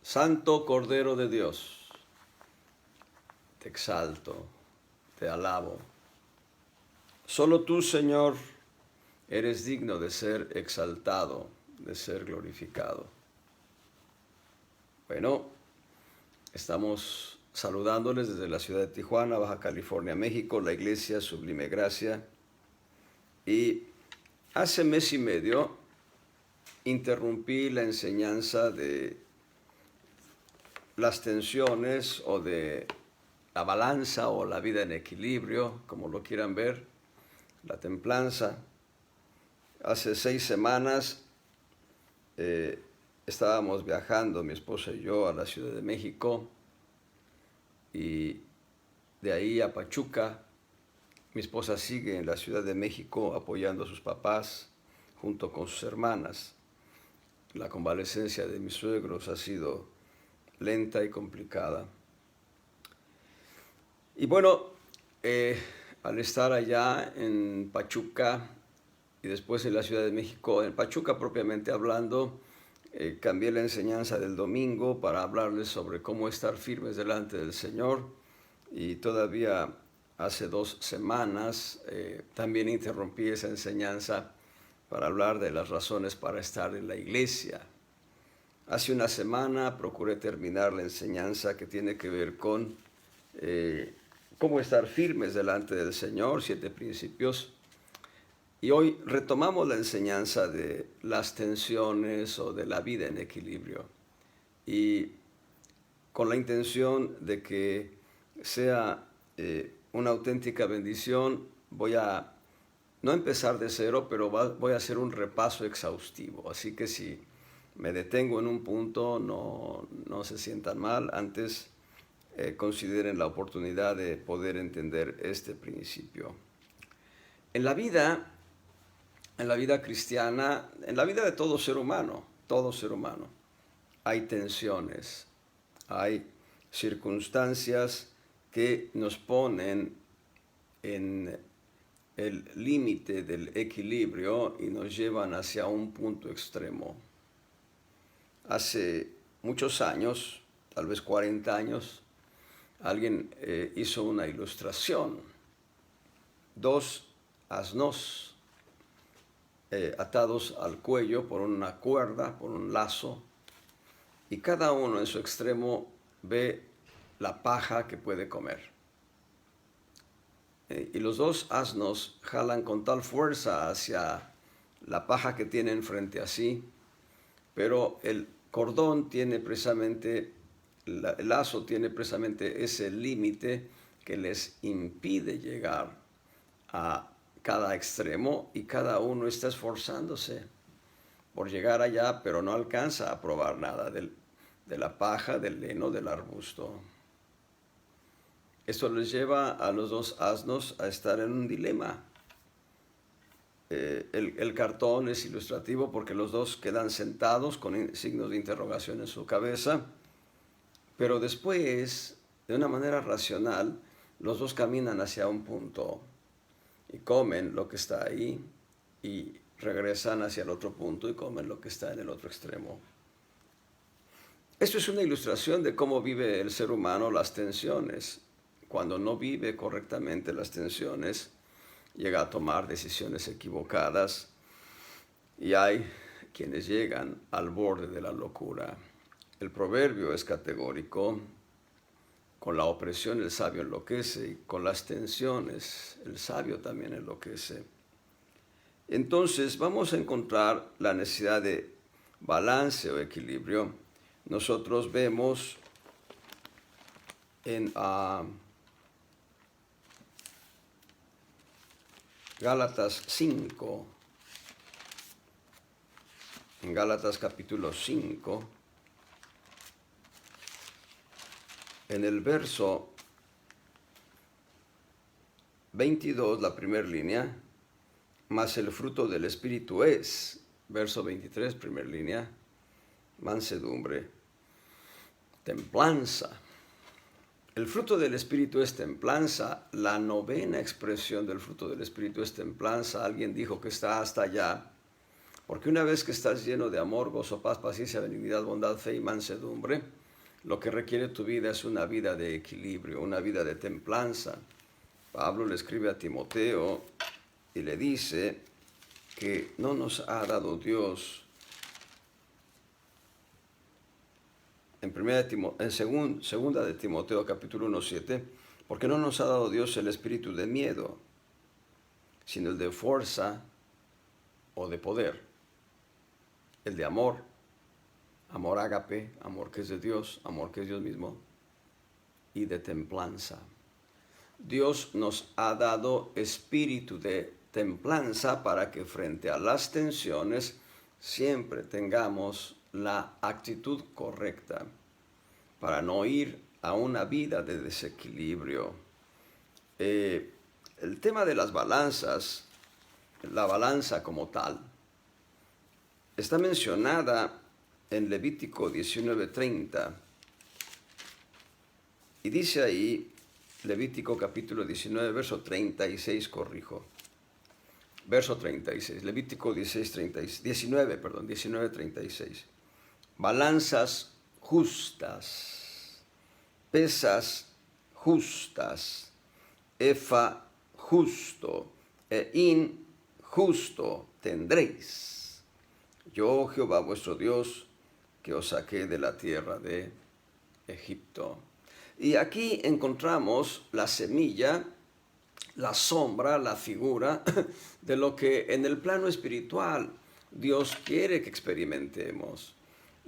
Santo Cordero de Dios, te exalto, te alabo. Solo tú, Señor, eres digno de ser exaltado, de ser glorificado. Bueno, estamos saludándoles desde la ciudad de Tijuana, Baja California, México, la Iglesia Sublime Gracia. Y hace mes y medio interrumpí la enseñanza de las tensiones o de la balanza o la vida en equilibrio, como lo quieran ver, la templanza. Hace 6 semanas estábamos viajando, mi esposa y yo, a la Ciudad de México y de ahí a Pachuca. Mi esposa sigue en la Ciudad de México apoyando a sus papás junto con sus hermanas. La convalecencia de mis suegros ha sido lenta y complicada. Y bueno, al estar allá en Pachuca y después en la Ciudad de México, en Pachuca propiamente hablando, cambié la enseñanza del domingo para hablarles sobre cómo estar firmes delante del Señor. Y todavía hace 2 semanas también interrumpí esa enseñanza para hablar de las razones para estar en la iglesia. Hace una semana procuré terminar la enseñanza que tiene que ver con cómo estar firmes delante del Señor, 7 principios. Y hoy retomamos la enseñanza de las tensiones o de la vida en equilibrio. Y con la intención de que sea una auténtica bendición, voy a no empezar de cero, pero voy a hacer un repaso exhaustivo. Así que si me detengo en un punto, no se sientan mal. Antes consideren la oportunidad de poder entender este principio. En la vida cristiana, en la vida de todo ser humano, hay tensiones, hay circunstancias que nos ponen en el límite del equilibrio y nos llevan hacia un punto extremo. Hace muchos años, tal vez 40 años, alguien hizo una ilustración. 2 asnos atados al cuello por una cuerda, por un lazo, y cada uno en su extremo ve la paja que puede comer. Y los 2 asnos jalan con tal fuerza hacia la paja que tienen frente a sí, pero el cordón tiene precisamente, el lazo tiene precisamente ese límite que les impide llegar a cada extremo, y cada uno está esforzándose por llegar allá, pero no alcanza a probar nada de la paja, del heno, del arbusto. Esto les lleva a los 2 asnos a estar en un dilema. El cartón es ilustrativo porque los 2 quedan sentados con signos de interrogación en su cabeza, pero después, de una manera racional, los 2 caminan hacia un punto y comen lo que está ahí y regresan hacia el otro punto y comen lo que está en el otro extremo. Esto es una ilustración de cómo vive el ser humano las tensiones. Cuando no vive correctamente las tensiones, llega a tomar decisiones equivocadas y hay quienes llegan al borde de la locura. El proverbio es categórico: con la opresión el sabio enloquece, y con las tensiones el sabio también enloquece. Entonces vamos a encontrar la necesidad de balance o equilibrio. Nosotros vemos en Gálatas 5, en Gálatas capítulo 5, en el verso 22, la primera línea, mas el fruto del Espíritu es, verso 23, primera línea, mansedumbre, templanza. El fruto del Espíritu es templanza. La 9ª expresión del fruto del Espíritu es templanza. Alguien dijo que está hasta allá, Porque una vez que estás lleno de amor, gozo, paz, paciencia, benignidad, bondad, fe y mansedumbre, lo que requiere tu vida es una vida de equilibrio, una vida de templanza. Pablo le escribe a Timoteo y le dice que no nos ha dado Dios, segunda de Timoteo capítulo 1:7, porque no nos ha dado Dios el espíritu de miedo, sino el de fuerza o de poder, el de amor, amor ágape, amor que es de Dios, amor que es Dios mismo, y de templanza. Dios nos ha dado espíritu de templanza para que frente a las tensiones siempre tengamos la actitud correcta, para no ir a una vida de desequilibrio. El tema de las balanzas, la balanza como tal, está mencionada en Levítico 19:30 y dice ahí, Levítico capítulo 19, verso 36, corrijo. Verso 36, Levítico 19:36. Balanzas justas, pesas justas, efa justo e hin justo tendréis. Yo, Jehová vuestro Dios, que os saqué de la tierra de Egipto. Y aquí encontramos la semilla, la sombra, la figura de lo que en el plano espiritual Dios quiere que experimentemos.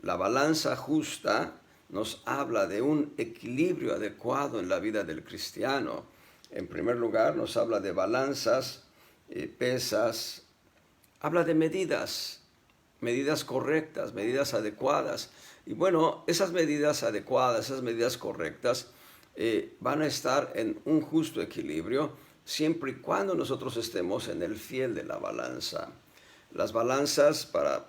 La balanza justa nos habla de un equilibrio adecuado en la vida del cristiano. En primer lugar, nos habla de balanzas, pesas, habla de medidas correctas, medidas adecuadas. Y bueno, esas medidas adecuadas, esas medidas correctas, van a estar en un justo equilibrio siempre y cuando nosotros estemos en el fiel de la balanza. Las balanzas, para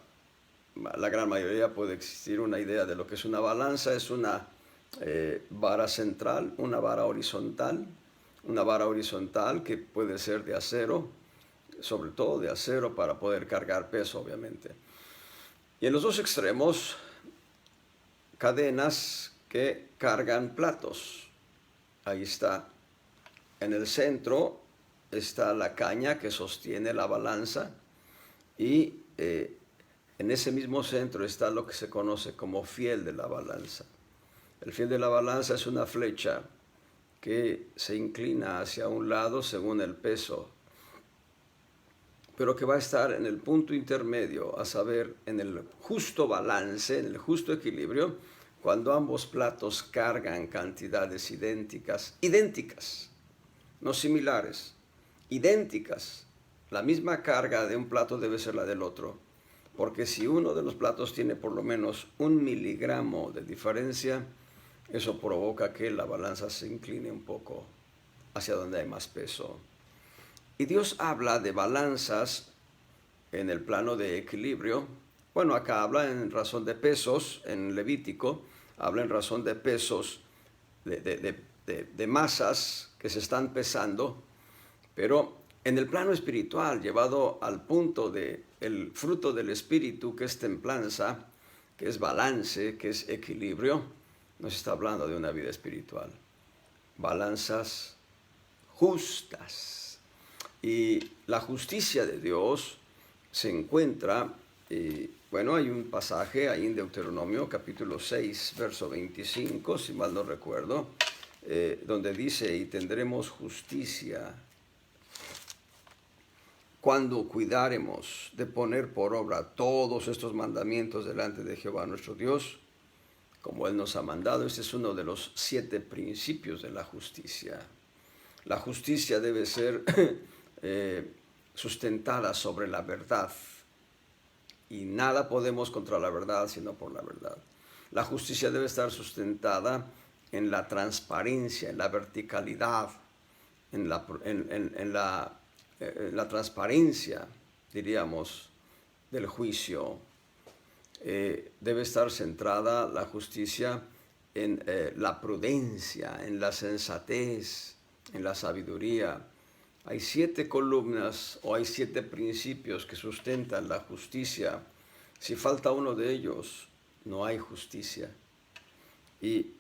la gran mayoría puede existir una idea de lo que es una balanza. Es una vara central, una vara horizontal que puede ser de acero, sobre todo de acero para poder cargar peso, obviamente. Y en los dos extremos, cadenas que cargan platos. Ahí está. En el centro está la caña que sostiene la balanza y en ese mismo centro está lo que se conoce como fiel de la balanza. El fiel de la balanza es una flecha que se inclina hacia un lado según el peso, pero que va a estar en el punto intermedio, a saber, en el justo balance, en el justo equilibrio, cuando ambos platos cargan cantidades idénticas, no similares, idénticas. La misma carga de un plato debe ser la del otro, porque si uno de los platos tiene por lo menos 1 miligramo de diferencia, eso provoca que la balanza se incline un poco hacia donde hay más peso. Y Dios habla de balanzas en el plano de equilibrio. Bueno, acá habla en razón de pesos, en Levítico, habla en razón de pesos, de masas que se están pesando, pero en el plano espiritual, llevado al punto de el fruto del Espíritu, que es templanza, que es balance, que es equilibrio, nos está hablando de una vida espiritual. Balanzas justas. Y la justicia de Dios se encuentra, bueno, hay un pasaje ahí en Deuteronomio capítulo 6, verso 25, si mal no recuerdo, donde dice, y tendremos justicia cuando cuidaremos de poner por obra todos estos mandamientos delante de Jehová nuestro Dios, como Él nos ha mandado. Este es uno de los 7 principios de la justicia. La justicia debe ser sustentada sobre la verdad, y nada podemos contra la verdad sino por la verdad. La justicia debe estar sustentada en la transparencia, en la verticalidad, en la transparencia, diríamos, del juicio. Debe estar centrada la justicia en la prudencia, en la sensatez, en la sabiduría. hay 7 columnas o hay 7 principios que sustentan la justicia. Si falta uno de ellos, no hay justicia. Y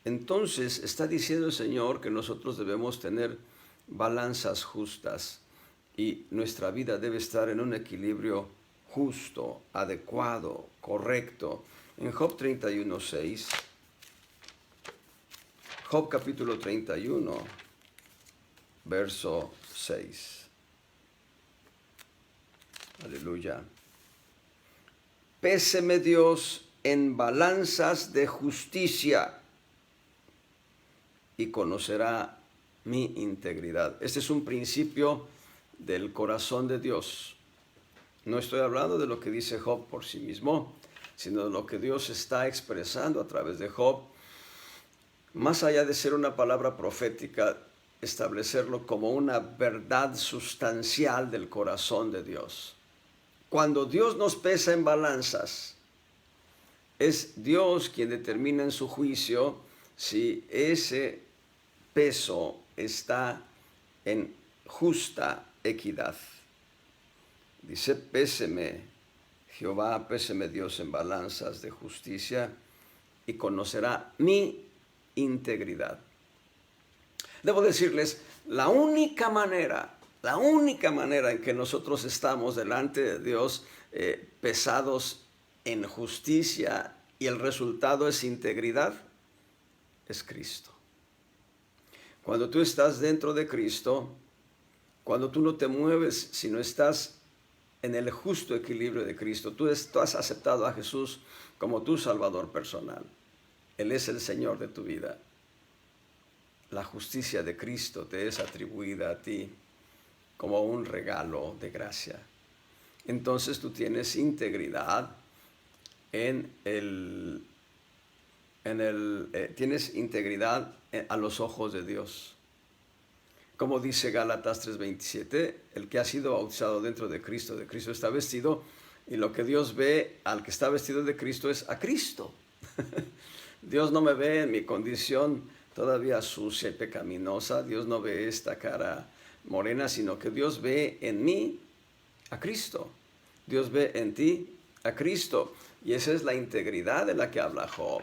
entonces está diciendo el Señor que nosotros debemos tener balanzas justas y nuestra vida debe estar en un equilibrio justo, adecuado, correcto. En Job 31:6, Job capítulo 31, verso 6. Aleluya. Péseme Dios en balanzas de justicia y conocerá mi integridad. Este es un principio del corazón de Dios. No estoy hablando de lo que dice Job por sí mismo, sino de lo que Dios está expresando a través de Job. Más allá de ser una palabra profética, establecerlo como una verdad sustancial del corazón de Dios. Cuando Dios nos pesa en balanzas, es Dios quien determina en su juicio si ese peso está en justa equidad. Dice, péseme Jehová, péseme Dios en balanzas de justicia y conocerá mi integridad. Debo decirles, la única manera en que nosotros estamos delante de Dios pesados en justicia y el resultado es integridad, es Cristo. Cuando tú estás dentro de Cristo, cuando tú no te mueves, sino estás en el justo equilibrio de Cristo, tú has aceptado a Jesús como tu Salvador personal. Él es el Señor de tu vida. La justicia de Cristo te es atribuida a ti como un regalo de gracia. Entonces tú tienes integridad tienes integridad a los ojos de Dios. Como dice Gálatas 3:27, el que ha sido bautizado dentro de Cristo está vestido, y lo que Dios ve al que está vestido de Cristo es a Cristo. Dios no me ve en mi condición todavía sucia y pecaminosa, Dios no ve esta cara morena, sino que Dios ve en mí a Cristo. Dios ve en ti a Cristo. Y esa es la integridad de la que habla Job.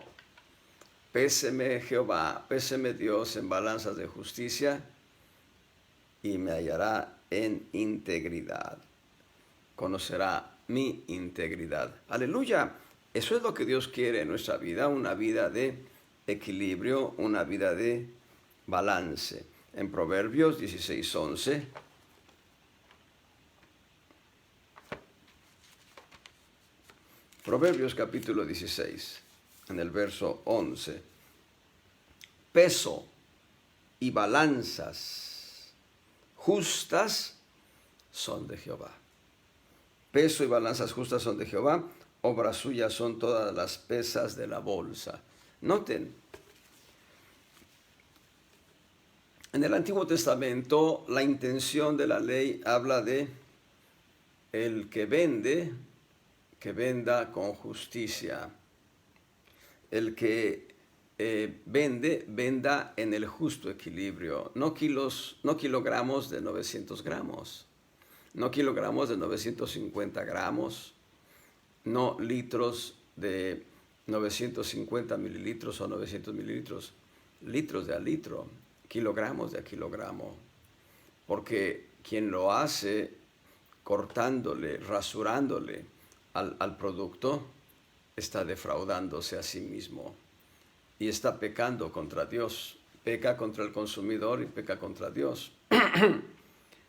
Péseme Jehová, péseme Dios en balanzas de justicia y me hallará en integridad. Conocerá mi integridad. Aleluya. Eso es lo que Dios quiere en nuestra vida, una vida de equilibrio, una vida de balance. En Proverbios 16:11, Proverbios capítulo 16, en el verso 11, peso y balanzas justas son de Jehová. Peso y balanzas justas son de Jehová, obras suyas son todas las pesas de la bolsa. Noten, en el Antiguo Testamento la intención de la ley habla de el que vende, que venda con justicia. El que venda en el justo equilibrio, no kilogramos de 900 gramos, no kilogramos de 950 gramos, no litros de 950 mililitros o 900 mililitros, litros de a litro, kilogramos de a kilogramo, porque quien lo hace cortándole, rasurándole al producto, está defraudándose a sí mismo y está pecando contra Dios, peca contra el consumidor y peca contra Dios.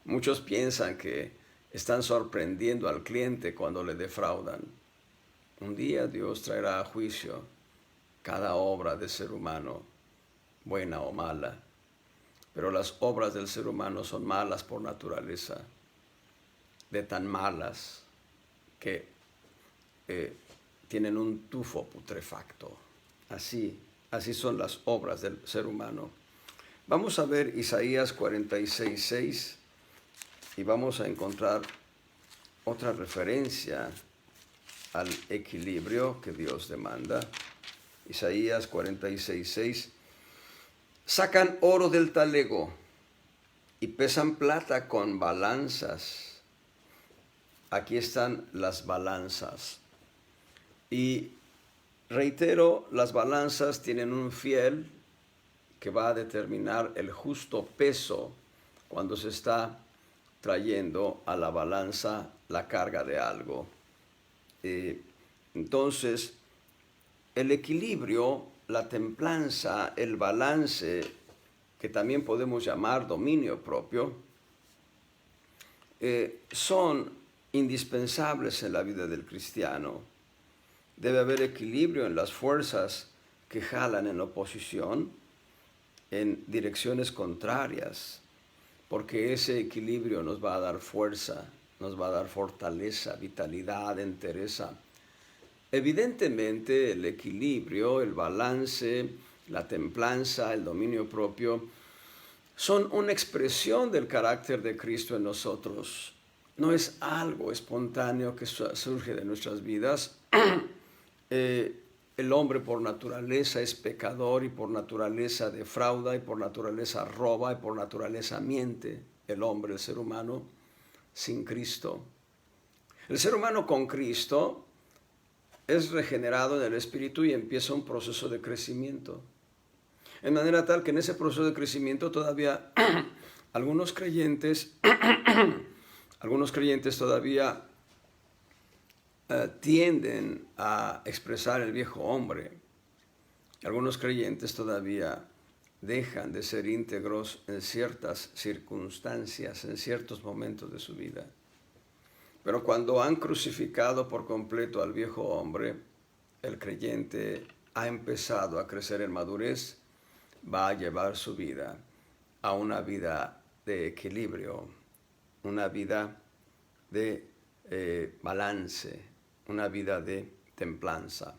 Muchos piensan que están sorprendiendo al cliente cuando le defraudan. Un día Dios traerá a juicio cada obra del ser humano, buena o mala, pero las obras del ser humano son malas por naturaleza, de tan malas que tienen un tufo putrefacto. Así son las obras del ser humano. Vamos a ver Isaías 46:6 y vamos a encontrar otra referencia al equilibrio que Dios demanda. Isaías 46:6. Sacan oro del talego y pesan plata con balanzas. Aquí están las balanzas. Y reitero, las balanzas tienen un fiel que va a determinar el justo peso cuando se está trayendo a la balanza la carga de algo. Entonces, el equilibrio, la templanza, el balance, que también podemos llamar dominio propio, son indispensables en la vida del cristiano. Debe haber equilibrio en las fuerzas que jalan en oposición, en direcciones contrarias, porque ese equilibrio nos va a dar fuerza, nos va a dar fortaleza, vitalidad, entereza. Evidentemente el equilibrio, el balance, la templanza, el dominio propio, son una expresión del carácter de Cristo en nosotros. No es algo espontáneo que surge de nuestras vidas. El hombre por naturaleza es pecador y por naturaleza defrauda y por naturaleza roba y por naturaleza miente. El hombre, el ser humano, sin Cristo. El ser humano con Cristo es regenerado en el Espíritu y empieza un proceso de crecimiento. En manera tal que en ese proceso de crecimiento todavía algunos creyentes todavía tienden a expresar el viejo hombre. Algunos creyentes todavía dejan de ser íntegros en ciertas circunstancias, en ciertos momentos de su vida. Pero cuando han crucificado por completo al viejo hombre, el creyente ha empezado a crecer en madurez, va a llevar su vida a una vida de equilibrio, una vida de balance, una vida de templanza.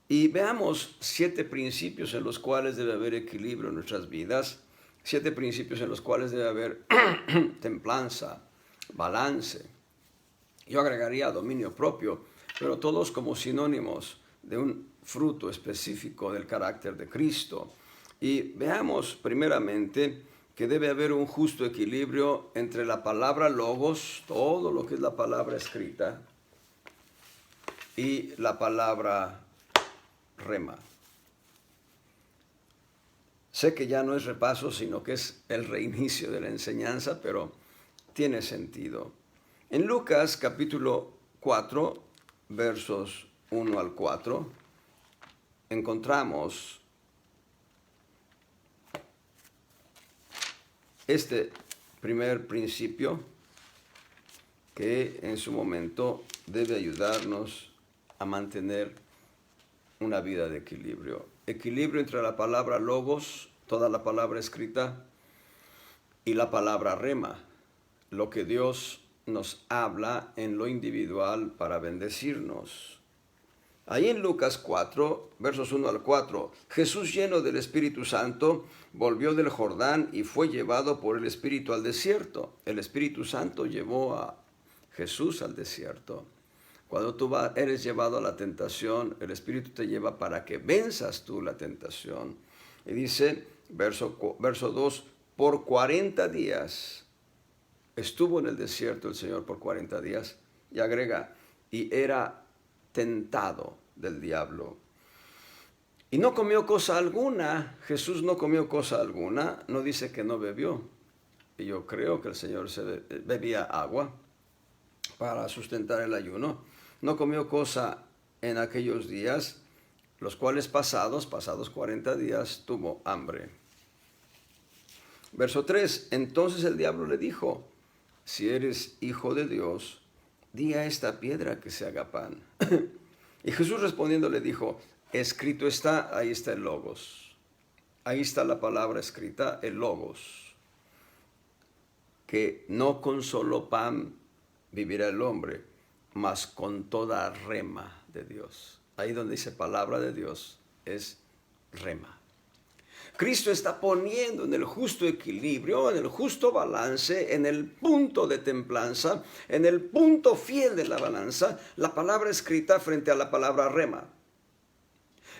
Y veamos 7 principios en los cuales debe haber equilibrio en nuestras vidas, 7 principios en los cuales debe haber templanza, balance. Yo agregaría dominio propio, pero todos como sinónimos de un fruto específico del carácter de Cristo. Y veamos primeramente que debe haber un justo equilibrio entre la palabra logos, todo lo que es la palabra escrita, y la palabra rema. Sé que ya no es repaso, sino que es el reinicio de la enseñanza, pero tiene sentido. En Lucas capítulo 4, versos 1 al 4, encontramos este primer principio que en su momento debe ayudarnos a mantener una vida de equilibrio. Equilibrio entre la palabra logos, toda la palabra escrita, y la palabra rema, lo que Dios nos habla en lo individual para bendecirnos. Ahí en Lucas 4, versos 1 al 4, Jesús, lleno del Espíritu Santo, volvió del Jordán y fue llevado por el Espíritu al desierto. El Espíritu Santo llevó a Jesús al desierto. Cuando tú eres llevado a la tentación, el Espíritu te lleva para que venzas tú la tentación. Y dice, verso 2, por 40 días estuvo en el desierto el Señor por 40 días. Y agrega, y era tentado del diablo. Y no comió cosa alguna. Jesús no comió cosa alguna. No dice que no bebió. Y yo creo que el Señor bebía agua para sustentar el ayuno. No comió cosa en aquellos días, los cuales pasados 40 días, tuvo hambre. Verso 3, entonces el diablo le dijo, si eres hijo de Dios, di a esta piedra que se haga pan. Y Jesús respondiendo le dijo, escrito está, ahí está el logos. Ahí está la palabra escrita, el logos. Que no con solo pan vivirá el hombre, mas con toda rema de Dios. Ahí donde dice palabra de Dios es rema. Cristo está poniendo en el justo equilibrio, en el justo balance, en el punto de templanza, en el punto fiel de la balanza, la palabra escrita frente a la palabra rema.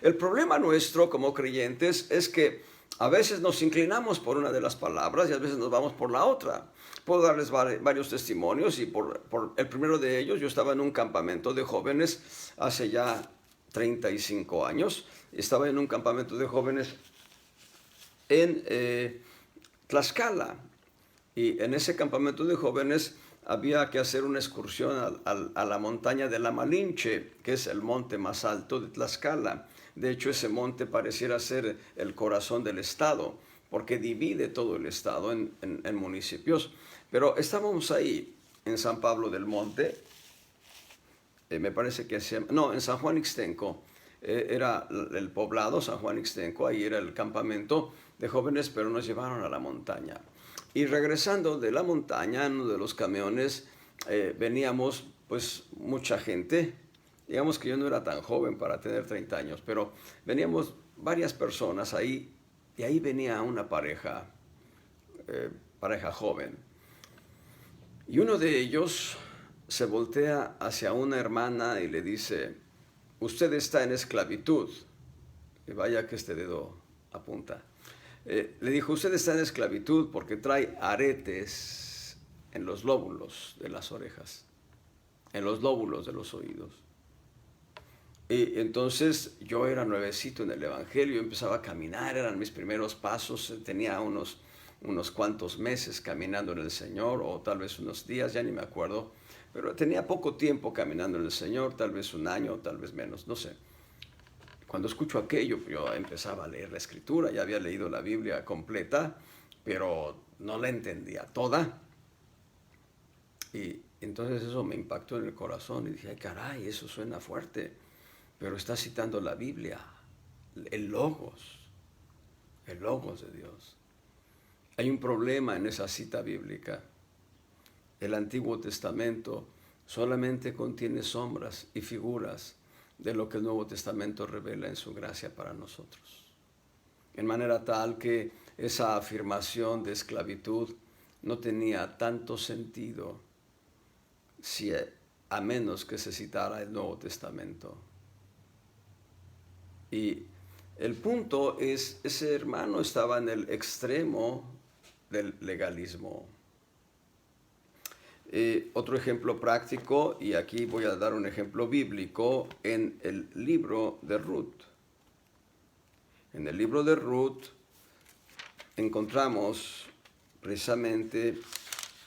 El problema nuestro como creyentes es que A veces nos inclinamos por una de las palabras y a veces nos vamos por la otra. Puedo darles varios testimonios y por el primero de ellos, yo estaba en un campamento de jóvenes hace ya 35 años. Estaba en un campamento de jóvenes en Tlaxcala. Y en ese campamento de jóvenes había que hacer una excursión a la montaña de la Malinche, que es el monte más alto de Tlaxcala. De hecho, ese monte pareciera ser el corazón del estado, porque divide todo el estado en municipios. Pero estábamos ahí, en San Pablo del Monte, me parece que en San Juan Ixtenco, era el poblado, San Juan Ixtenco, ahí era el campamento de jóvenes, pero nos llevaron a la montaña. Y regresando de la montaña, en uno de los camiones, veníamos pues mucha gente. Digamos que yo no era tan joven para tener 30 años, pero veníamos varias personas ahí, y ahí venía una pareja joven. Y uno de ellos se voltea hacia una hermana y le dice: usted está en esclavitud. Y vaya que este dedo apunta. Le dijo: usted está en esclavitud porque trae aretes en los lóbulos de las orejas, en los lóbulos de los oídos. Y entonces yo era nuevecito en el Evangelio, empezaba a caminar, eran mis primeros pasos, tenía unos cuantos meses caminando en el Señor, o tal vez unos días, ya ni me acuerdo, pero tenía poco tiempo caminando en el Señor, tal vez un año, tal vez menos, no sé. Cuando escucho aquello, yo empezaba a leer la Escritura, ya había leído la Biblia completa, pero no la entendía toda. Y entonces eso me impactó en el corazón y dije: ay, caray, eso suena fuerte, pero está citando la Biblia, el Logos de Dios. Hay un problema en esa cita bíblica. El Antiguo Testamento solamente contiene sombras y figuras de lo que el Nuevo Testamento revela en su gracia para nosotros. En manera tal que esa afirmación de esclavitud no tenía tanto sentido a menos que se citara el Nuevo Testamento. Y el punto es, ese hermano estaba en el extremo del legalismo. Otro ejemplo práctico, y aquí voy a dar un ejemplo bíblico, en el libro de Ruth. En el libro de Ruth encontramos precisamente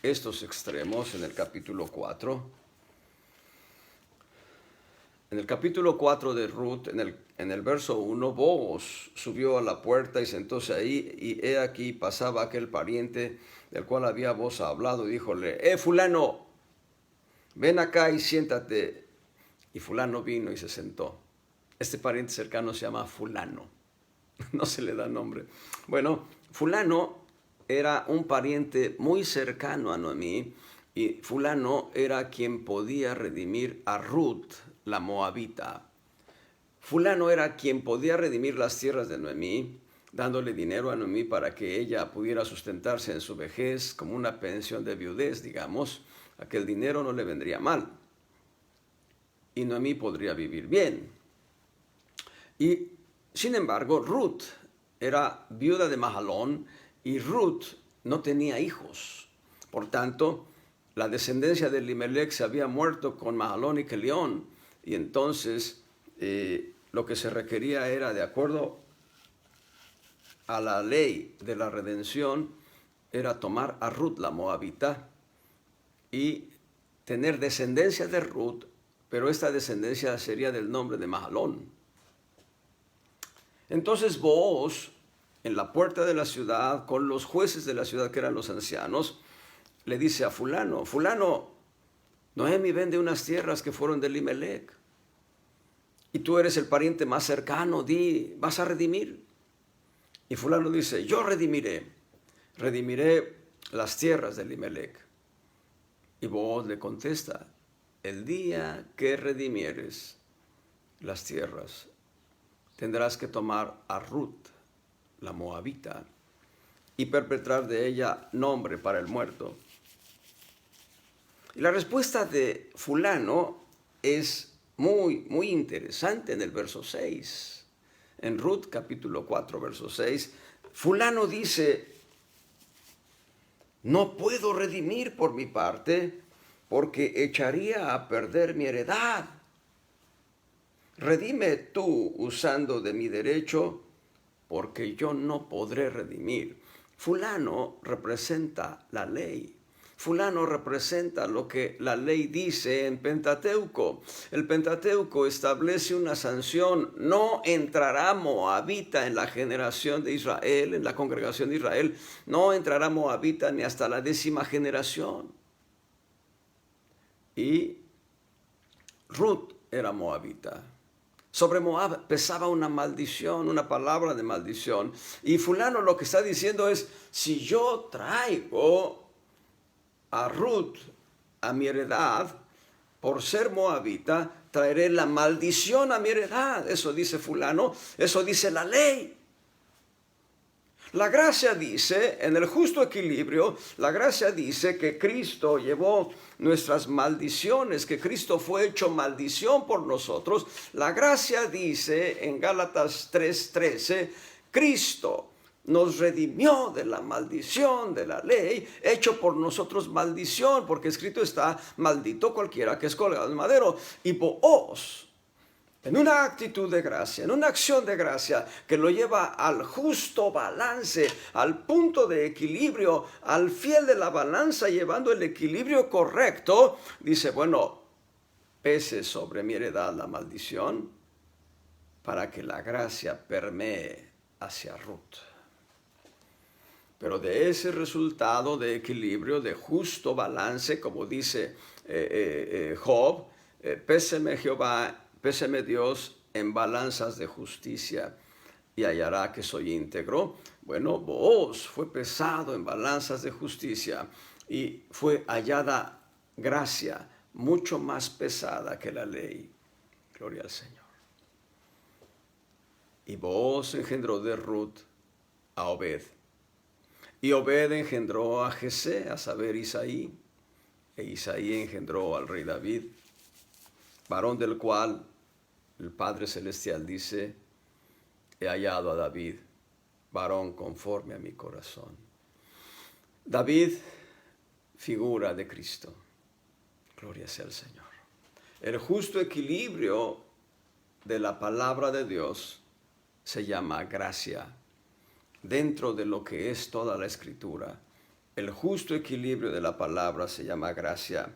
estos extremos en el capítulo 4. En el capítulo 4 de Ruth, en el verso 1, Booz subió a la puerta y sentóse ahí, y he aquí pasaba aquel pariente del cual había Booz hablado, y díjole: fulano, ven acá y siéntate. Y fulano vino y se sentó. Este pariente cercano se llama fulano, no se le da nombre. Bueno, fulano era un pariente muy cercano a Noemí, y fulano era quien podía redimir a Ruth, la moabita. Fulano era quien podía redimir las tierras de Noemí, dándole dinero a Noemí para que ella pudiera sustentarse en su vejez como una pensión de viudez, digamos. Aquel dinero no le vendría mal y Noemí podría vivir bien. Y sin embargo, Ruth era viuda de Mahalón y Ruth no tenía hijos. Por tanto, la descendencia de Elimelech se había muerto con Mahalón y Kelión, y entonces lo que se requería era, de acuerdo a la ley de la redención, era tomar a Ruth la moabita y tener descendencia de Ruth, pero esta descendencia sería del nombre de Mahalón. Entonces Booz, en la puerta de la ciudad, con los jueces de la ciudad que eran los ancianos, le dice a fulano: fulano, Noemi vende unas tierras que fueron de Elimelech, y tú eres el pariente más cercano, ¿vas a redimir? Y fulano dice: yo redimiré las tierras de Elimelech. Y Booz le contesta: el día que redimieres las tierras, tendrás que tomar a Ruth, la moabita, y perpetrar de ella nombre para el muerto. Y la respuesta de fulano es muy, muy interesante en el verso 6. En Ruth capítulo 4, verso 6, fulano dice, no puedo redimir por mi parte porque echaría a perder mi heredad. Redime tú usando de mi derecho porque yo no podré redimir. Fulano representa la ley. Fulano representa lo que la ley dice en Pentateuco. El Pentateuco establece una sanción: no entrará moabita en la generación de Israel, en la congregación de Israel. No entrará moabita ni hasta la 10ª generación. Y Ruth era moabita. Sobre Moab pesaba una maldición, una palabra de maldición. Y fulano lo que está diciendo es, si yo traigo a Ruth a mi heredad, por ser moabita, traeré la maldición a mi heredad. Eso dice fulano, eso dice la ley. La gracia dice, en el justo equilibrio, la gracia dice que Cristo llevó nuestras maldiciones, que Cristo fue hecho maldición por nosotros. La gracia dice en Gálatas 3:13, Cristo nos redimió de la maldición de la ley, hecho por nosotros maldición, porque escrito está, maldito cualquiera que es colgado en madero. Y vos, en una actitud de gracia, en una acción de gracia que lo lleva al justo balance, al punto de equilibrio, al fiel de la balanza, llevando el equilibrio correcto, dice, bueno, pese sobre mi heredad la maldición para que la gracia permee hacia Ruth. Pero de ese resultado de equilibrio, de justo balance, como dice Job, péseme Jehová, péseme Dios en balanzas de justicia y hallará que soy íntegro. Bueno, Booz fue pesado en balanzas de justicia y fue hallada gracia mucho más pesada que la ley. Gloria al Señor. Y Booz engendró de Ruth a Obed. Y Obed engendró a Jesé, a saber, Isaí. E Isaí engendró al rey David, varón del cual el Padre Celestial dice, he hallado a David, varón conforme a mi corazón. David, figura de Cristo. Gloria sea al Señor. El justo equilibrio de la palabra de Dios se llama gracia. Dentro de lo que es toda la Escritura, el justo equilibrio de la palabra se llama gracia.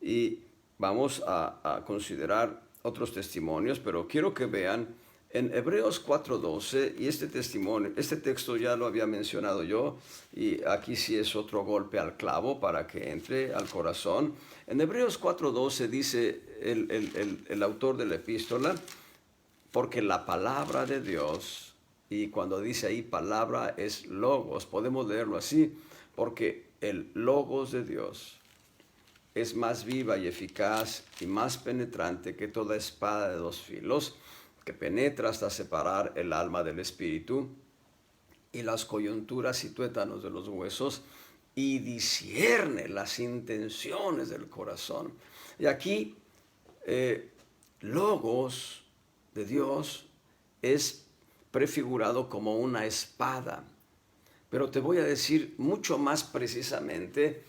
Y vamos a considerar otros testimonios, pero quiero que vean en Hebreos 4:12, y este texto ya lo había mencionado yo, y aquí sí es otro golpe al clavo para que entre al corazón. En Hebreos 4:12 dice el autor de la epístola, porque la palabra de Dios, y cuando dice ahí palabra es logos, podemos leerlo así, porque el logos de Dios es más viva y eficaz y más penetrante que toda espada de 2 filos, que penetra hasta separar el alma del espíritu y las coyunturas y tuétanos de los huesos, y discierne las intenciones del corazón. Y aquí, logos de Dios es prefigurado como una espada, pero te voy a decir mucho más precisamente,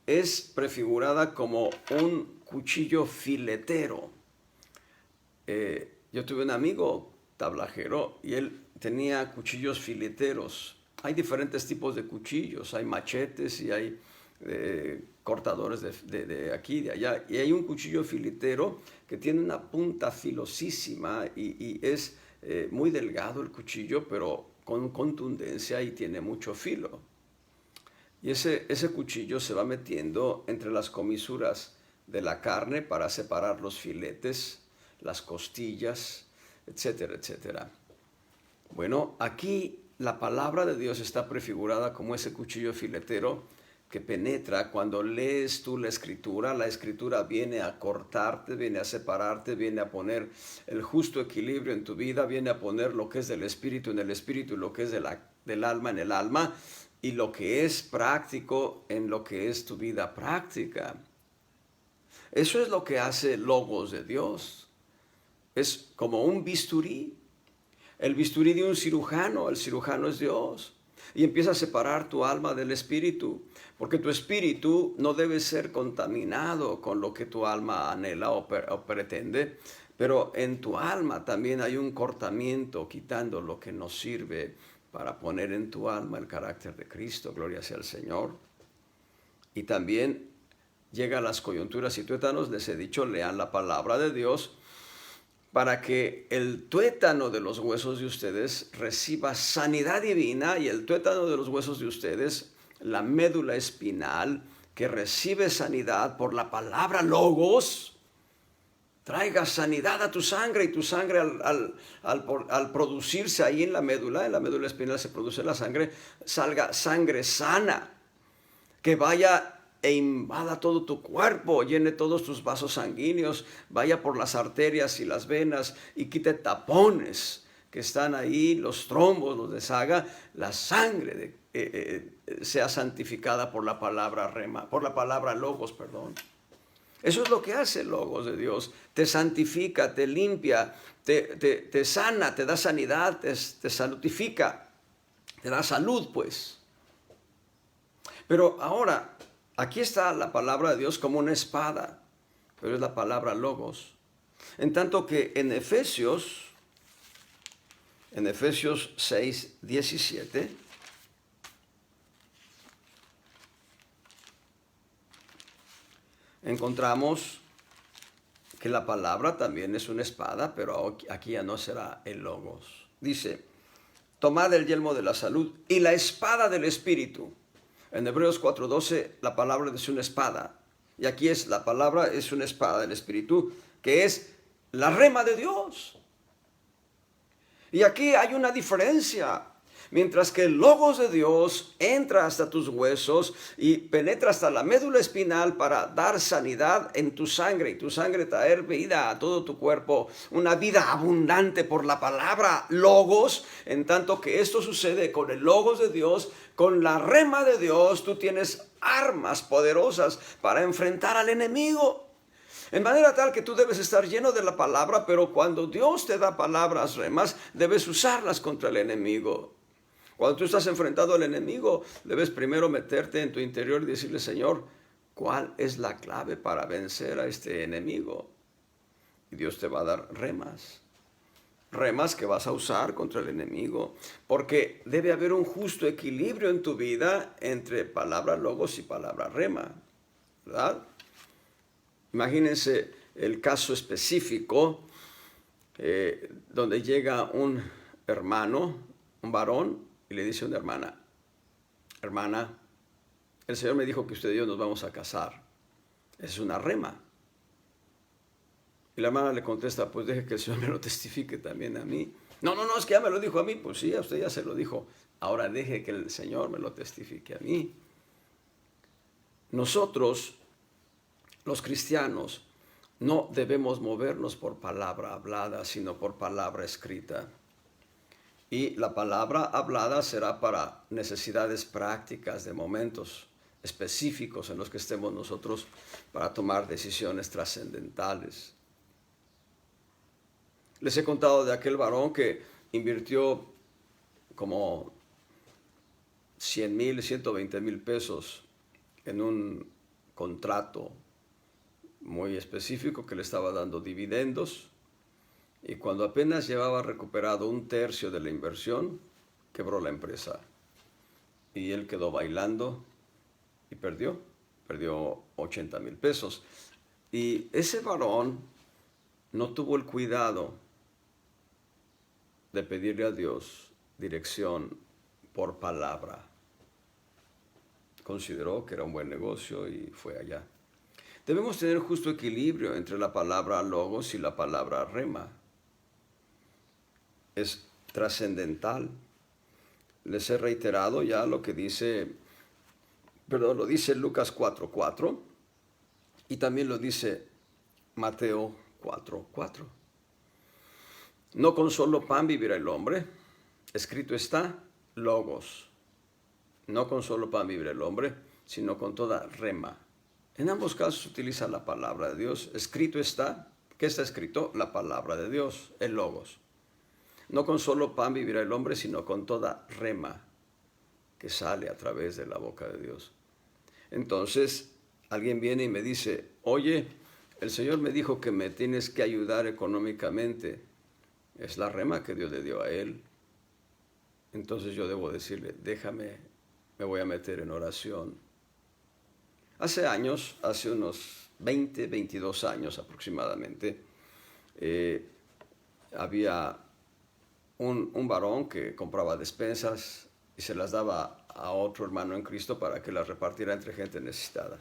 es prefigurada como un cuchillo filetero. Yo tuve un amigo tablajero y él tenía cuchillos fileteros. Hay diferentes tipos de cuchillos, hay machetes y hay cortadores de aquí y de allá. Y hay un cuchillo filetero que tiene una punta filosísima y es muy delgado el cuchillo, pero con contundencia y tiene mucho filo. Y ese cuchillo se va metiendo entre las comisuras de la carne para separar los filetes, las costillas, etcétera, etcétera. Bueno, aquí la palabra de Dios está prefigurada como ese cuchillo filetero que penetra. Cuando lees tú la escritura viene a cortarte, viene a separarte, viene a poner el justo equilibrio en tu vida, viene a poner lo que es del espíritu en el espíritu y lo que es del alma en el alma, y lo que es práctico en lo que es tu vida práctica. Eso es lo que hace logos de Dios. Es como un bisturí. el bisturí de un cirujano. El cirujano es Dios. Y empieza a separar tu alma del espíritu, porque tu espíritu no debe ser contaminado con lo que tu alma anhela o pretende, pero en tu alma también hay un cortamiento, quitando lo que no sirve para poner en tu alma el carácter de Cristo. Gloria sea al Señor. Y también llega a las coyunturas y tuétanos. Les he dicho, lean la palabra de Dios para que el tuétano de los huesos de ustedes reciba sanidad divina, y el tuétano de los huesos de ustedes, la médula espinal, que recibe sanidad por la palabra logos, traiga sanidad a tu sangre, y tu sangre al producirse ahí en la médula espinal se produce la sangre, salga sangre sana, que vaya e invada todo tu cuerpo, llene todos tus vasos sanguíneos, vaya por las arterias y las venas y quite tapones que están ahí, los trombos, los deshaga, la sangre sea santificada por la palabra rema, por la palabra logos, perdón. Eso es lo que hace el logos de Dios. Te santifica, te limpia, te sana, te da sanidad, te santifica, te da salud, pues. Pero ahora, aquí está la palabra de Dios como una espada, pero es la palabra logos. En tanto que en Efesios 6, 17, encontramos que la palabra también es una espada, pero aquí ya no será el logos. Dice, tomad el yelmo de la salud y la espada del Espíritu. En Hebreos 4:12 la palabra es una espada. Y aquí la palabra es una espada del Espíritu, que es la rema de Dios. Y aquí hay una diferencia. Mientras que el logos de Dios entra hasta tus huesos y penetra hasta la médula espinal para dar sanidad en tu sangre, y tu sangre traer vida a todo tu cuerpo, una vida abundante por la palabra logos. En tanto que esto sucede con el logos de Dios, con la rema de Dios, tú tienes armas poderosas para enfrentar al enemigo. En manera tal que tú debes estar lleno de la palabra, pero cuando Dios te da palabras remas, debes usarlas contra el enemigo. Cuando tú estás enfrentado al enemigo, debes primero meterte en tu interior y decirle, Señor, ¿cuál es la clave para vencer a este enemigo? Y Dios te va a dar remas que vas a usar contra el enemigo, porque debe haber un justo equilibrio en tu vida entre palabra logos y palabra rema, ¿verdad? Imagínense el caso específico donde llega un hermano, un varón, y le dice a una hermana, hermana, el Señor me dijo que usted y yo nos vamos a casar. Es una rema. Y la hermana le contesta, pues deje que el Señor me lo testifique también a mí. No, es que ya me lo dijo a mí. Pues sí, a usted ya se lo dijo. Ahora deje que el Señor me lo testifique a mí. Nosotros, los cristianos, no debemos movernos por palabra hablada, sino por palabra escrita. Y la palabra hablada será para necesidades prácticas de momentos específicos en los que estemos nosotros para tomar decisiones trascendentales. Les he contado de aquel varón que invirtió como 100,000, 120,000 pesos en un contrato muy específico que le estaba dando dividendos. Y cuando apenas llevaba recuperado 1/3 de la inversión, quebró la empresa. Y él quedó bailando y perdió 80,000 pesos. Y ese varón no tuvo el cuidado de pedirle a Dios dirección por palabra. Consideró que era un buen negocio y fue allá. Debemos tener justo equilibrio entre la palabra logos y la palabra rema. Es trascendental. Les he reiterado ya lo dice Lucas 4:4 y también lo dice Mateo 4:4. No con solo pan vivirá el hombre, escrito está, logos. No con solo pan vivirá el hombre, sino con toda rema. En ambos casos se utiliza la palabra de Dios. Escrito está, ¿qué está escrito? La palabra de Dios, el logos. No con solo pan vivirá el hombre, sino con toda rema que sale a través de la boca de Dios. Entonces, alguien viene y me dice, oye, el Señor me dijo que me tienes que ayudar económicamente. Es la rema que Dios le dio a él. Entonces yo debo decirle, déjame, me voy a meter en oración. Hace años, hace unos 20, 22 años aproximadamente, había un varón que compraba despensas y se las daba a otro hermano en Cristo para que las repartiera entre gente necesitada.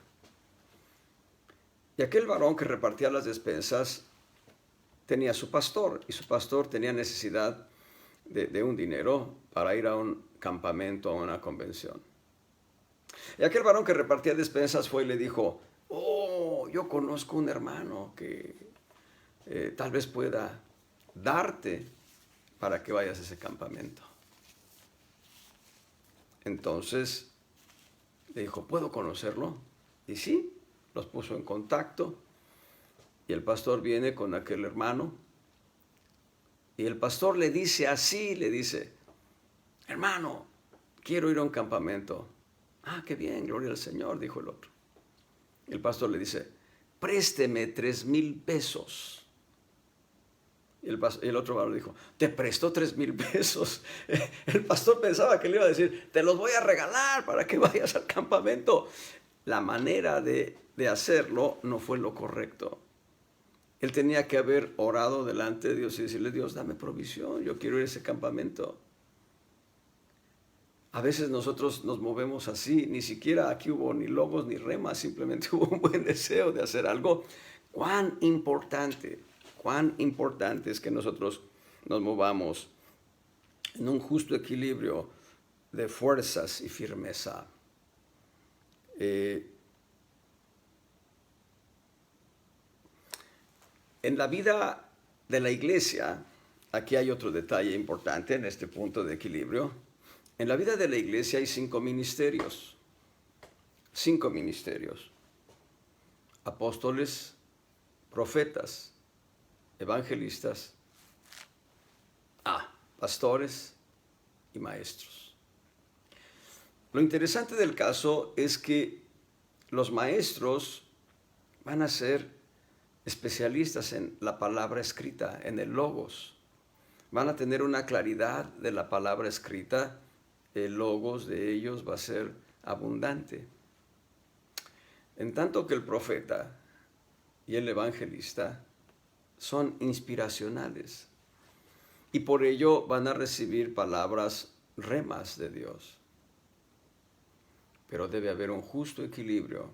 Y aquel varón que repartía las despensas tenía su pastor, y su pastor tenía necesidad de un dinero para ir a un campamento, a una convención. Y aquel varón que repartía despensas fue y le dijo, oh, yo conozco un hermano que tal vez pueda darte para que vayas a ese campamento. Entonces le dijo, ¿puedo conocerlo? Y sí, los puso en contacto. Y el pastor viene con aquel hermano. Y el pastor le dice así, le dice, hermano, quiero ir a un campamento. Ah, qué bien, gloria al Señor, dijo el otro. Y el pastor le dice, présteme 3,000 pesos. Y el otro varón dijo, te presto 3,000 pesos. El pastor pensaba que le iba a decir, te los voy a regalar para que vayas al campamento. La manera de hacerlo no fue lo correcto. Él tenía que haber orado delante de Dios y decirle, Dios, dame provisión, yo quiero ir a ese campamento. A veces nosotros nos movemos así, ni siquiera aquí hubo ni logos ni remas, simplemente hubo un buen deseo de hacer algo. Cuán importante es que nosotros nos movamos en un justo equilibrio de fuerzas y firmeza. En la vida de la iglesia, aquí hay otro detalle importante en este punto de equilibrio. En la vida de la iglesia hay 5 ministerios. 5 ministerios. Apóstoles, profetas, evangelistas, pastores y maestros. Lo interesante del caso es que los maestros van a ser especialistas en la palabra escrita, en el logos. Van a tener una claridad de la palabra escrita. El logos de ellos va a ser abundante. En tanto que el profeta y el evangelista son inspiracionales y por ello van a recibir palabras remas de Dios. Pero debe haber un justo equilibrio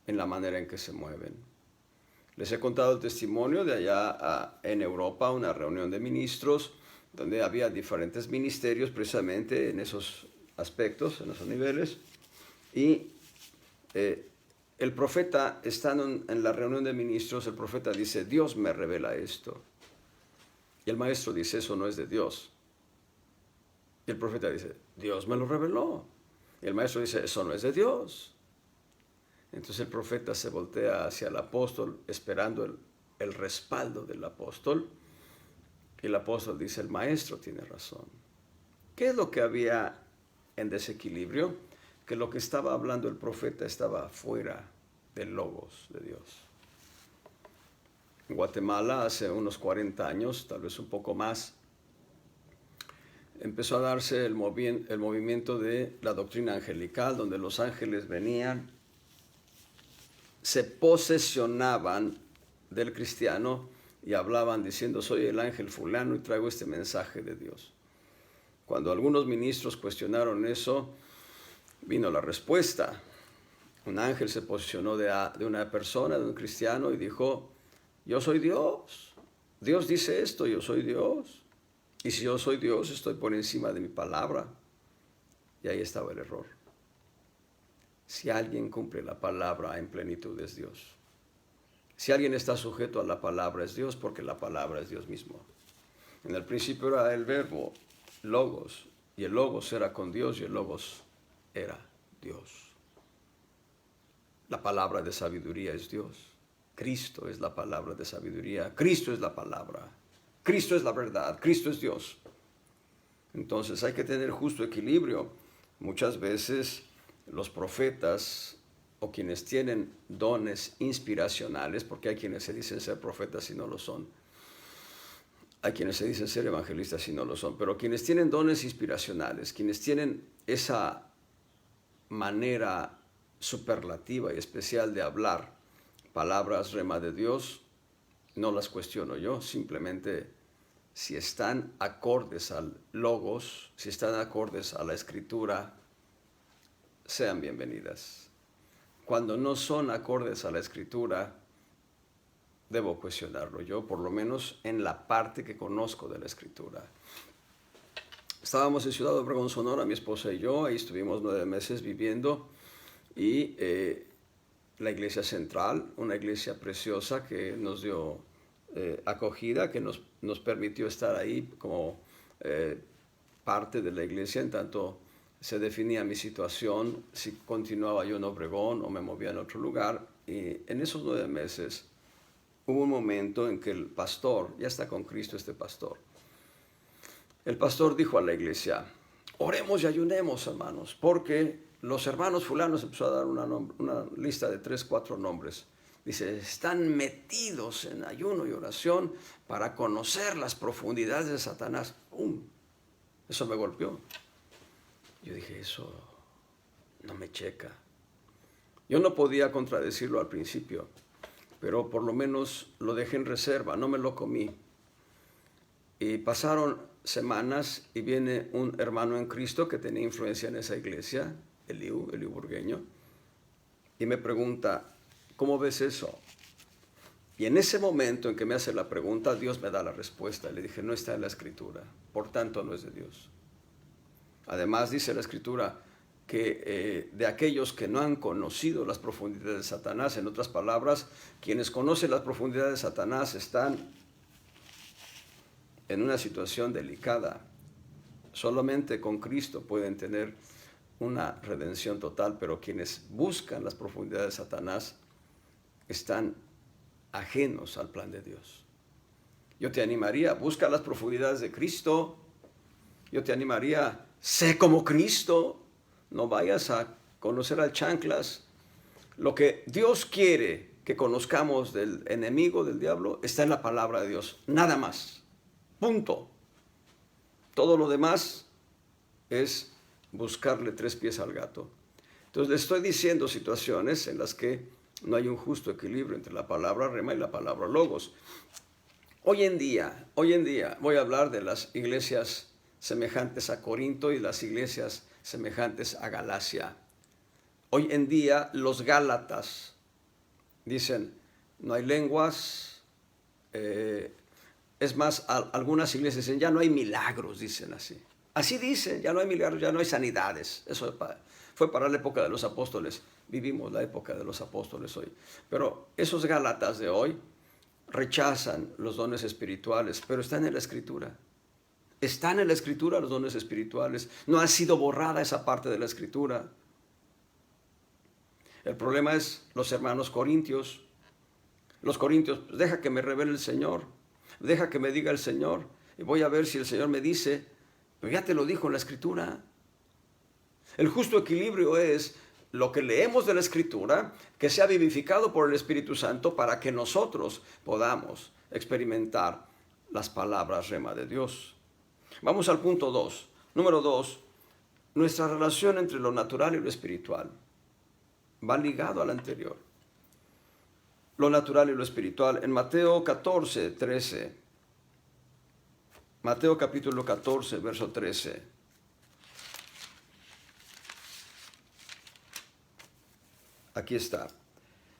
en la manera en que se mueven. Les he contado el testimonio de allá en Europa, una reunión de ministros, donde había diferentes ministerios precisamente en esos aspectos, en esos niveles. Y el profeta, estando en la reunión de ministros, el profeta dice, Dios me revela esto. Y el maestro dice, eso no es de Dios. Y el profeta dice, Dios me lo reveló. Y el maestro dice, eso no es de Dios. Entonces el profeta se voltea hacia el apóstol esperando el respaldo del apóstol. Y el apóstol dice, el maestro tiene razón. ¿Qué es lo que había en desequilibrio? Que lo que estaba hablando el profeta estaba fuera del logos de Dios. En Guatemala, hace unos 40 años, tal vez un poco más, empezó a darse el movimiento de la doctrina angelical, donde los ángeles venían, se posesionaban del cristiano y hablaban diciendo, soy el ángel fulano y traigo este mensaje de Dios. Cuando algunos ministros cuestionaron eso, vino la respuesta. Un ángel se posicionó de una persona, de un cristiano, y dijo, yo soy Dios. Dios dice esto, yo soy Dios. Y si yo soy Dios, estoy por encima de mi palabra. Y ahí estaba el error. Si alguien cumple la palabra en plenitud es Dios. Si alguien está sujeto a la palabra es Dios, porque la palabra es Dios mismo. En el principio era el verbo, logos, y el logos era con Dios y el logos era Dios. La palabra de sabiduría es Dios. Cristo es la palabra de sabiduría. Cristo es la palabra. Cristo es la verdad, Cristo es Dios. Entonces hay que tener justo equilibrio. Muchas veces los profetas o quienes tienen dones inspiracionales, porque hay quienes se dicen ser profetas y no lo son, hay quienes se dicen ser evangelistas y no lo son, pero quienes tienen dones inspiracionales, quienes tienen esa manera superlativa y especial de hablar palabras rema de Dios, no las cuestiono yo, simplemente si están acordes al logos, si están acordes a la escritura, sean bienvenidas. Cuando no son acordes a la escritura, debo cuestionarlo yo, por lo menos en la parte que conozco de la escritura. Estábamos en Ciudad Obregón, Sonora, mi esposa y yo, ahí estuvimos 9 meses viviendo, y la iglesia central, una iglesia preciosa que nos dio acogida, que nos permitió estar ahí como parte de la iglesia, en tanto se definía mi situación, si continuaba yo en Obregón o me movía en otro lugar. Y en esos 9 meses hubo un momento en que el pastor, ya está con Cristo este pastor, el pastor dijo a la iglesia: oremos y ayunemos, hermanos, porque los hermanos fulanos, empezó a dar una lista de 3, 4 nombres. Dice, están metidos en ayuno y oración para conocer las profundidades de Satanás. Eso me golpeó. Yo dije, eso no me checa. Yo no podía contradecirlo al principio, pero por lo menos lo dejé en reserva, no me lo comí. Y pasaron semanas y viene un hermano en Cristo que tenía influencia en esa iglesia, Eliú Burgueño, y me pregunta, ¿cómo ves eso? Y en ese momento en que me hace la pregunta, Dios me da la respuesta. Le dije, no está en la Escritura, por tanto no es de Dios. Además dice la Escritura que de aquellos que no han conocido las profundidades de Satanás, en otras palabras, quienes conocen las profundidades de Satanás están en una situación delicada. Solamente con Cristo pueden tener una redención total, pero quienes buscan las profundidades de Satanás están ajenos al plan de Dios. Yo te animaría, busca las profundidades de Cristo. Yo te animaría, sé como Cristo. No vayas a conocer al chanclas. Lo que Dios quiere que conozcamos del enemigo, del diablo, está en la palabra de Dios. Nada más. Punto. Todo lo demás es buscarle 3 pies al gato. Entonces le estoy diciendo situaciones en las que no hay un justo equilibrio entre la palabra rema y la palabra logos. Hoy en día, voy a hablar de las iglesias semejantes a Corinto y las iglesias semejantes a Galacia. Hoy en día los gálatas dicen, no hay lenguas, es más, algunas iglesias dicen, ya no hay milagros, dicen así. Así dicen, ya no hay milagros, ya no hay sanidades. Eso fue para la época de los apóstoles. Vivimos la época de los apóstoles hoy. Pero esos gálatas de hoy rechazan los dones espirituales, pero están en la Escritura. Están en la Escritura los dones espirituales. No ha sido borrada esa parte de la Escritura. El problema es los hermanos corintios. Los corintios, pues deja que me revele el Señor. Deja que me diga el Señor. Y voy a ver si el Señor me dice, pero ya te lo dijo en la Escritura. El justo equilibrio es lo que leemos de la Escritura, que sea vivificado por el Espíritu Santo para que nosotros podamos experimentar las palabras rema de Dios. Vamos al punto 2. Número 2, nuestra relación entre lo natural y lo espiritual va ligado al anterior. Lo natural y lo espiritual. En Mateo 14, 13. Mateo capítulo 14, verso 13. Aquí está.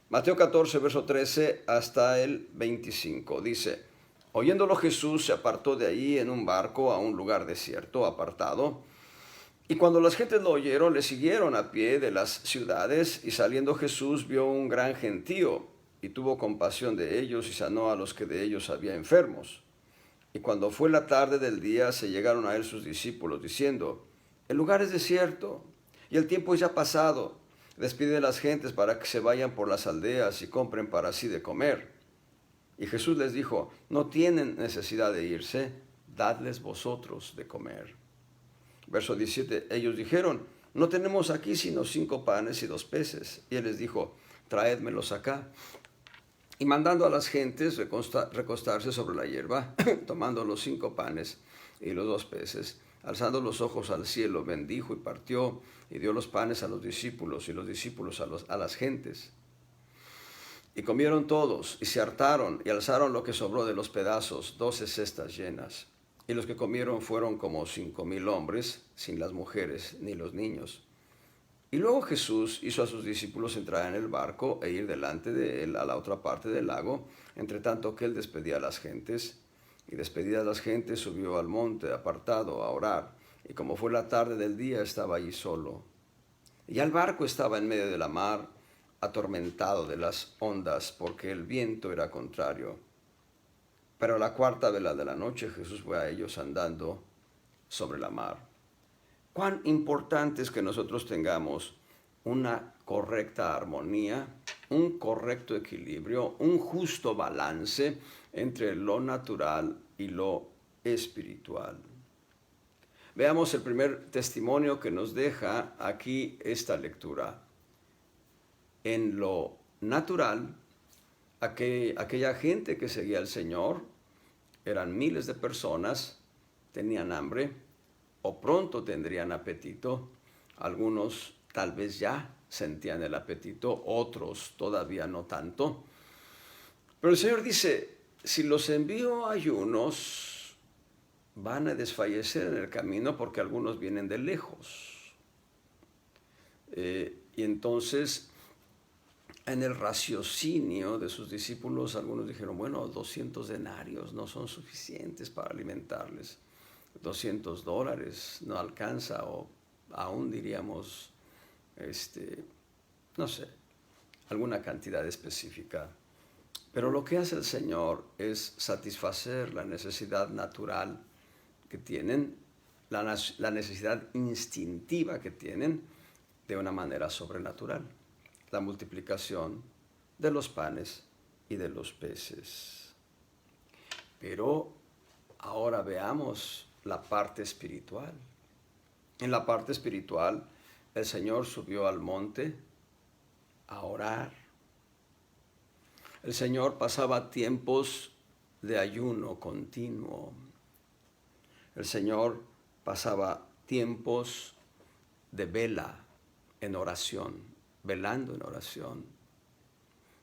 Mateo 14, verso 13 hasta el 25. Dice, oyéndolo Jesús se apartó de ahí en un barco a un lugar desierto, apartado. Y cuando las gentes lo oyeron, le siguieron a pie de las ciudades. Y saliendo Jesús vio un gran gentío y tuvo compasión de ellos y sanó a los que de ellos había enfermos. Y cuando fue la tarde del día, se llegaron a él sus discípulos, diciendo, el lugar es desierto, y el tiempo es ya pasado. Despide a las gentes para que se vayan por las aldeas y compren para sí de comer. Y Jesús les dijo, no tienen necesidad de irse, dadles vosotros de comer. Verso 17, ellos dijeron, no tenemos aquí sino 5 panes y 2 peces. Y él les dijo, traédmelos acá. Y mandando a las gentes recostarse sobre la hierba, tomando los 5 panes y los 2 peces, alzando los ojos al cielo, bendijo y partió, y dio los panes a los discípulos, y los discípulos a las gentes. Y comieron todos, y se hartaron, y alzaron lo que sobró de los pedazos, 12 cestas llenas. Y los que comieron fueron como 5,000 hombres, sin las mujeres ni los niños. Y luego Jesús hizo a sus discípulos entrar en el barco e ir delante de él a la otra parte del lago, entre tanto que él despedía a las gentes. Y despedidas las gentes, subió al monte apartado a orar. Y como fue la tarde del día, estaba allí solo. Y el barco estaba en medio de la mar, atormentado de las ondas, porque el viento era contrario. Pero a la 4:a vela de la noche, Jesús fue a ellos andando sobre la mar. Cuán importante es que nosotros tengamos una correcta armonía, un correcto equilibrio, un justo balance entre lo natural y lo espiritual. Veamos el primer testimonio que nos deja aquí esta lectura. En lo natural, aquella gente que seguía al Señor, eran miles de personas, tenían hambre, o pronto tendrían apetito. Algunos tal vez ya sentían el apetito, otros todavía no tanto. Pero el Señor dice, si los envío ayunos, van a desfallecer en el camino porque algunos vienen de lejos. Y entonces, en el raciocinio de sus discípulos, algunos dijeron, bueno, 200 denarios no son suficientes para alimentarles. $200 no alcanza, o aún diríamos, no sé, alguna cantidad específica. Pero lo que hace el Señor es satisfacer la necesidad natural que tienen, la necesidad instintiva que tienen, de una manera sobrenatural. La multiplicación de los panes y de los peces. Pero ahora veamos la parte espiritual. En la parte espiritual, el Señor subió al monte a orar. El Señor pasaba tiempos de ayuno continuo. El Señor pasaba tiempos de vela en oración, velando en oración.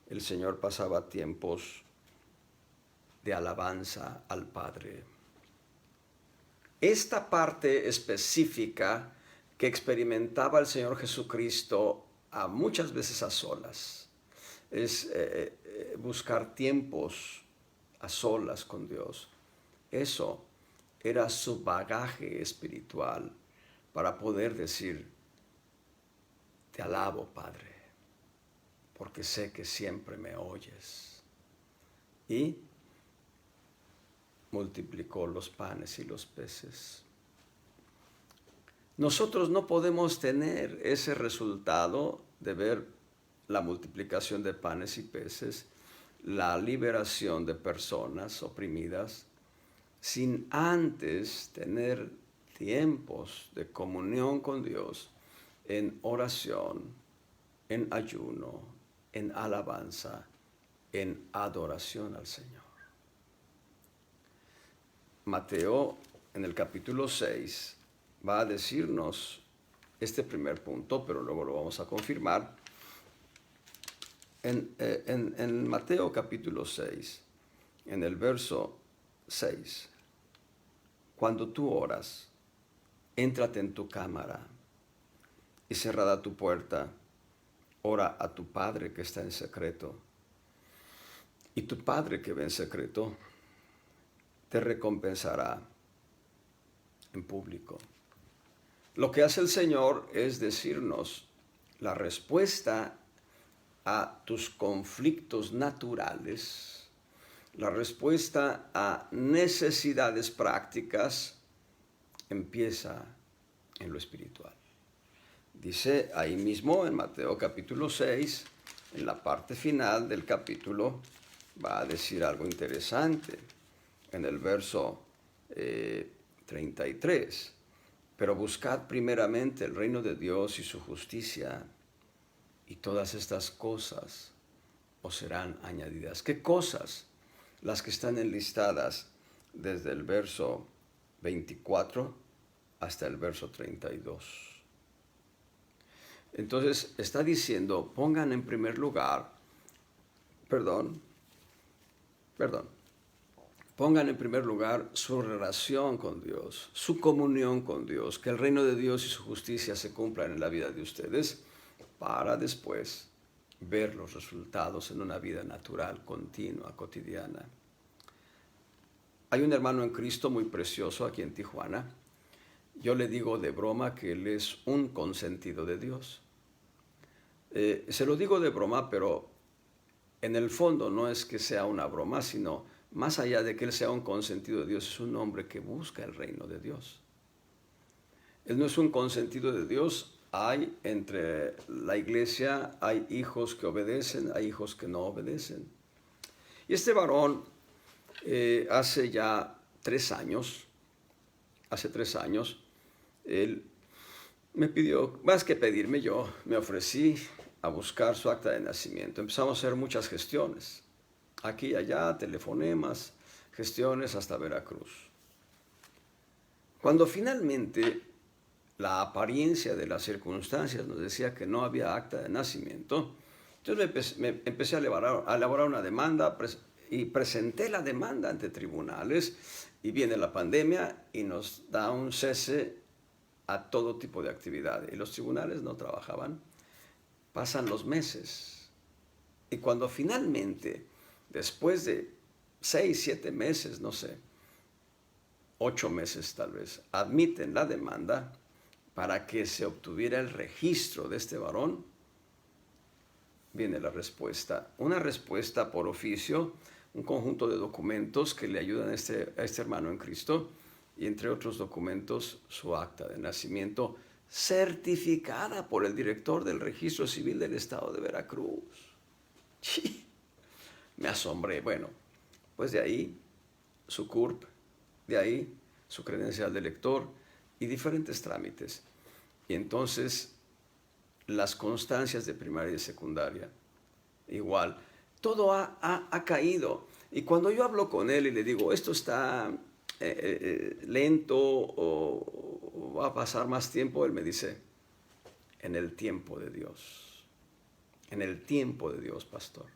El Señor pasaba tiempos de alabanza al Padre. Esta parte específica que experimentaba el Señor Jesucristo muchas veces a solas, es buscar tiempos a solas con Dios. Eso era su bagaje espiritual para poder decir, te alabo, Padre, porque sé que siempre me oyes. Y multiplicó los panes y los peces. Nosotros no podemos tener ese resultado de ver la multiplicación de panes y peces, la liberación de personas oprimidas, sin antes tener tiempos de comunión con Dios, en oración, en ayuno, en alabanza, en adoración al Señor. Mateo, en el capítulo 6, va a decirnos este primer punto, pero luego lo vamos a confirmar. En Mateo capítulo 6, en el verso 6, cuando tú oras, éntrate en tu cámara y cerrada tu puerta, ora a tu Padre que está en secreto. Y tu Padre que ve en secreto te recompensará en público. Lo que hace el Señor es decirnos la respuesta a tus conflictos naturales, la respuesta a necesidades prácticas, empieza en lo espiritual. Dice ahí mismo en Mateo capítulo 6, en la parte final del capítulo, va a decir algo interesante en el verso 33. Pero buscad primeramente el reino de Dios y su justicia, y todas estas cosas os serán añadidas. ¿Qué cosas? Las que están enlistadas desde el verso 24 hasta el verso 32. Entonces está diciendo, pongan en primer lugar, pongan en primer lugar su relación con Dios, su comunión con Dios, que el reino de Dios y su justicia se cumplan en la vida de ustedes, para después ver los resultados en una vida natural, continua, cotidiana. Hay un hermano en Cristo muy precioso aquí en Tijuana. Yo le digo de broma que él es un consentido de Dios. Se lo digo de broma, pero en el fondo no es que sea una broma, sino más allá de que él sea un consentido de Dios, es un hombre que busca el reino de Dios. Él no es un consentido de Dios. Hay entre la iglesia, hay hijos que obedecen, hay hijos que no obedecen. Y este varón hace ya 3 años, él me pidió, más que pedirme, yo me ofrecí a buscar su acta de nacimiento. Empezamos a hacer muchas gestiones, aquí y allá, telefonemas, gestiones hasta Veracruz. Cuando finalmente la apariencia de las circunstancias nos decía que no había acta de nacimiento, entonces me empecé a elaborar una demanda y presenté la demanda ante tribunales, y viene la pandemia y nos da un cese a todo tipo de actividad, y los tribunales no trabajaban. Pasan los meses, y cuando finalmente, después de 6, 7 meses, no sé, 8 meses tal vez, admiten la demanda para que se obtuviera el registro de este varón, viene la respuesta. Una respuesta por oficio, un conjunto de documentos que le ayudan a este hermano en Cristo, y entre otros documentos su acta de nacimiento certificada por el director del Registro Civil del Estado de Veracruz. Sí, me asombré. Bueno, pues de ahí su CURP, de ahí su credencial de lector y diferentes trámites. Y entonces las constancias de primaria y secundaria, igual, todo ha caído. Y cuando yo hablo con él y le digo, esto está lento o va a pasar más tiempo, él me dice, en el tiempo de Dios. En el tiempo de Dios, pastor.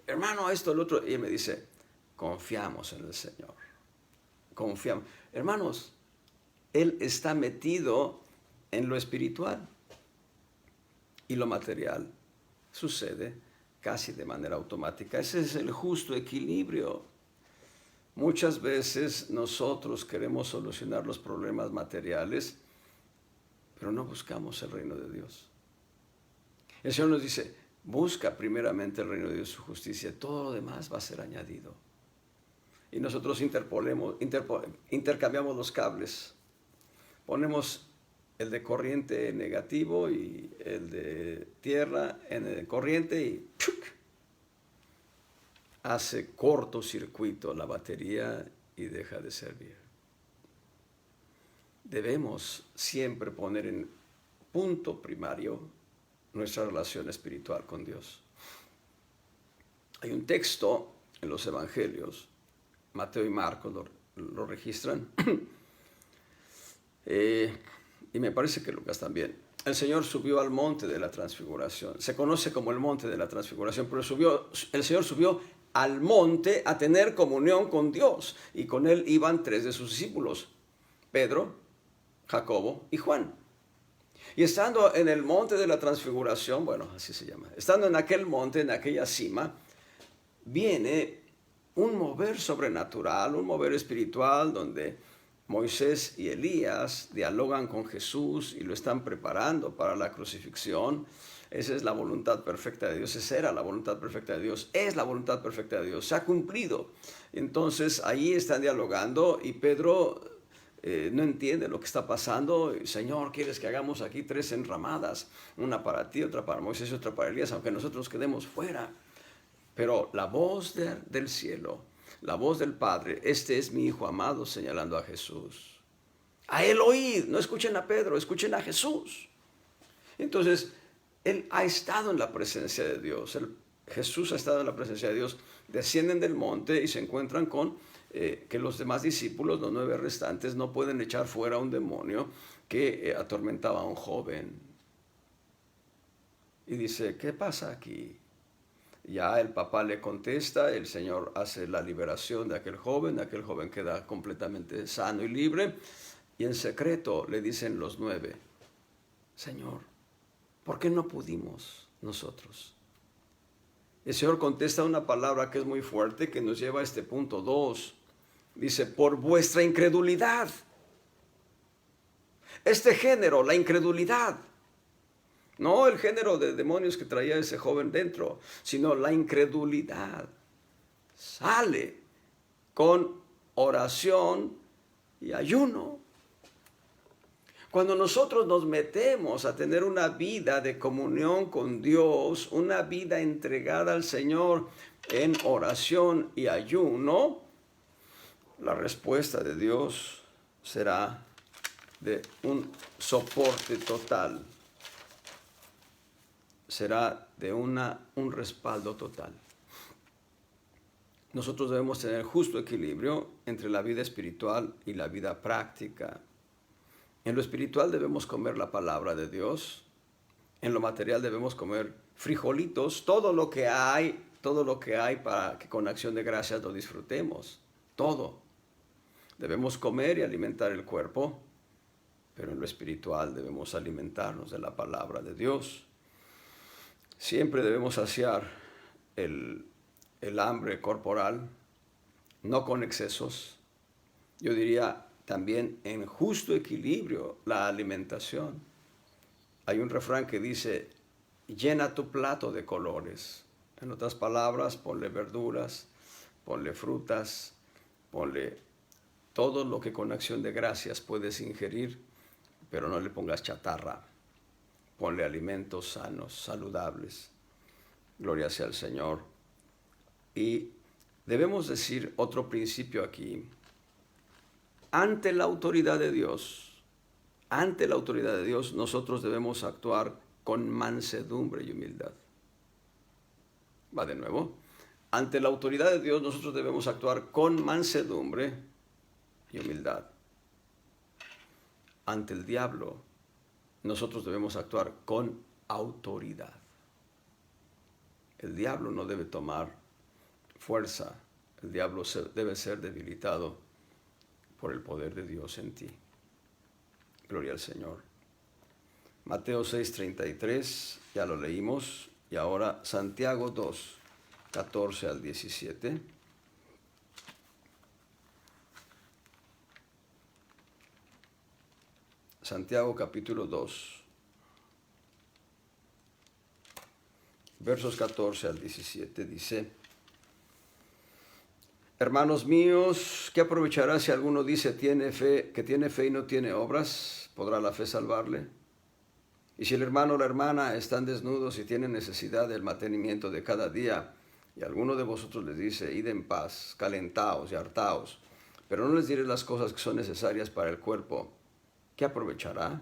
Hermano, esto, el otro. Y él me dice, confiamos en el Señor. Confiamos. Hermanos, él está metido en lo espiritual. Y lo material sucede casi de manera automática. Ese es el justo equilibrio. Muchas veces nosotros queremos solucionar los problemas materiales, pero no buscamos el reino de Dios. El Señor nos dice, busca primeramente el reino de Dios y su justicia, todo lo demás va a ser añadido. Y nosotros intercambiamos los cables, ponemos el de corriente negativo y el de tierra en el corriente y ¡chuc! Hace cortocircuito la batería y deja de servir. Debemos siempre poner en punto primario nuestra relación espiritual con Dios. Hay un texto en los evangelios, Mateo y Marcos lo registran, y me parece que Lucas también. El Señor subió al monte de la transfiguración. Se conoce como el monte de la transfiguración, pero el Señor subió al monte a tener comunión con Dios, y con él iban 3 de sus discípulos, Pedro, Jacobo y Juan. Y estando en el monte de la transfiguración, bueno, así se llama, estando en aquel monte, en aquella cima, viene un mover sobrenatural, un mover espiritual, donde Moisés y Elías dialogan con Jesús y lo están preparando para la crucifixión. Esa es la voluntad perfecta de Dios, esa era la voluntad perfecta de Dios, es la voluntad perfecta de Dios, se ha cumplido. Entonces ahí están dialogando y Pedro no entiende lo que está pasando. Señor, ¿quieres que hagamos aquí 3 enramadas? Una para ti, otra para Moisés y otra para Elías, aunque nosotros quedemos fuera. Pero la voz del cielo, la voz del Padre, este es mi Hijo amado, señalando a Jesús. A Él oíd, no escuchen a Pedro, escuchen a Jesús. Entonces, Él ha estado en la presencia de Dios. Jesús ha estado en la presencia de Dios. Descienden del monte y se encuentran con que los demás discípulos, los 9 restantes, no pueden echar fuera a un demonio que atormentaba a un joven. Y dice, ¿qué pasa aquí? Ya el papá le contesta, el Señor hace la liberación de aquel joven queda completamente sano y libre. Y en secreto le dicen los 9, Señor, ¿por qué no pudimos nosotros? El Señor contesta una palabra que es muy fuerte, que nos lleva a este punto 2. Dice, por vuestra incredulidad. Este género, la incredulidad. No el género de demonios que traía ese joven dentro, sino la incredulidad. Sale con oración y ayuno. Cuando nosotros nos metemos a tener una vida de comunión con Dios, una vida entregada al Señor en oración y ayuno, la respuesta de Dios será de un soporte total. Será de un respaldo total. Nosotros debemos tener justo equilibrio entre la vida espiritual y la vida práctica. En lo espiritual debemos comer la palabra de Dios. En lo material debemos comer frijolitos, todo lo que hay para que con acción de gracias lo disfrutemos. Todo. Debemos comer y alimentar el cuerpo, pero en lo espiritual debemos alimentarnos de la palabra de Dios. Siempre debemos saciar el hambre corporal, no con excesos. Yo diría también en justo equilibrio la alimentación. Hay un refrán que dice, llena tu plato de colores. En otras palabras, ponle verduras, ponle frutas, ponle todo lo que con acción de gracias puedes ingerir, pero no le pongas chatarra. Ponle alimentos sanos, saludables. Gloria sea al Señor. Y debemos decir otro principio aquí. Ante la autoridad de Dios, nosotros debemos actuar con mansedumbre y humildad. Va de nuevo. Ante la autoridad de Dios, nosotros debemos actuar con mansedumbre y humildad. Ante el diablo, nosotros debemos actuar con autoridad. El diablo no debe tomar fuerza. El diablo debe ser debilitado por el poder de Dios en ti. Gloria al Señor. Mateo 6:33, ya lo leímos. Y ahora Santiago 2, 14 al 17. Santiago capítulo 2, versos 14 al 17 dice, hermanos míos, ¿qué aprovechará si alguno dice que tiene fe y no tiene obras? ¿Podrá la fe salvarle? Y si el hermano o la hermana están desnudos y tienen necesidad del mantenimiento de cada día, y alguno de vosotros les dice, id en paz, calentaos y hartaos, pero no les diré las cosas que son necesarias para el cuerpo, ¿qué aprovechará?